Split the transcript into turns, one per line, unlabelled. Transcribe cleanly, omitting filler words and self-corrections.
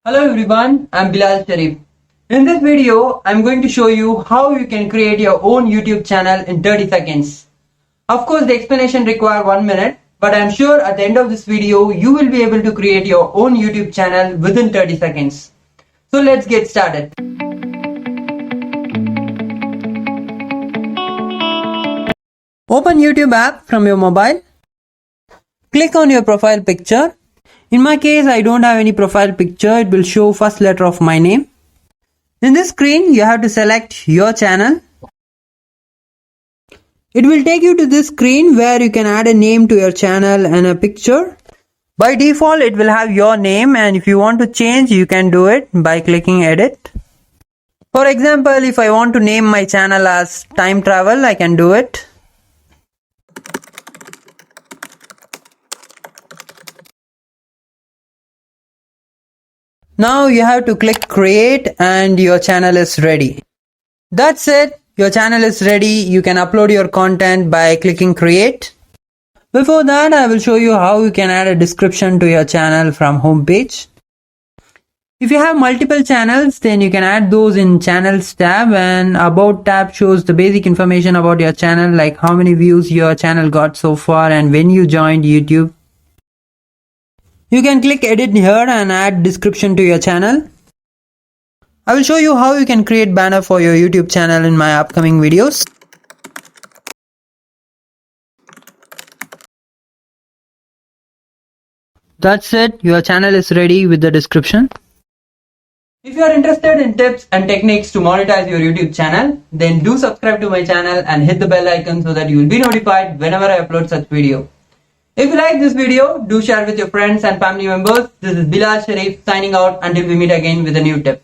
Hello everyone, I'm Bilal Sharif. In this video, I'm going to show you how you can create your own YouTube channel in 30 seconds. Of course, the explanation requires 1 minute, but I'm sure at the end of this video, you will be able to create your own YouTube channel within 30 seconds. So let's get started. Open YouTube app from your mobile. Click on your profile picture. In my case, I don't have any profile picture. It will show first letter of my name. In this screen, you have to select your channel. It will take you to this screen where you can add a name to your channel and a picture. By default, it will have your name, and if you want to change, you can do it by clicking edit. For example, if I want to name my channel as time travel, I can do it. Now you have to click create and your channel is ready. That's it. Your channel is ready. You can upload your content by clicking create. Before that, I will show you how you can add a description to your channel from home page. If you have multiple channels, then you can add those in channels tab, and about tab shows the basic information about your channel, like how many views your channel got so far and when you joined YouTube. You can click edit here and add description to your channel. I will show you how you can create banner for your YouTube channel in my upcoming videos. That's it, your channel is ready with the description. If you are interested in tips and techniques to monetize your YouTube channel, then do subscribe to my channel and hit the bell icon so that you will be notified whenever I upload such video. If you like this video, do share with your friends and family members. This is Bilal Sharif signing out until we meet again with a new tip.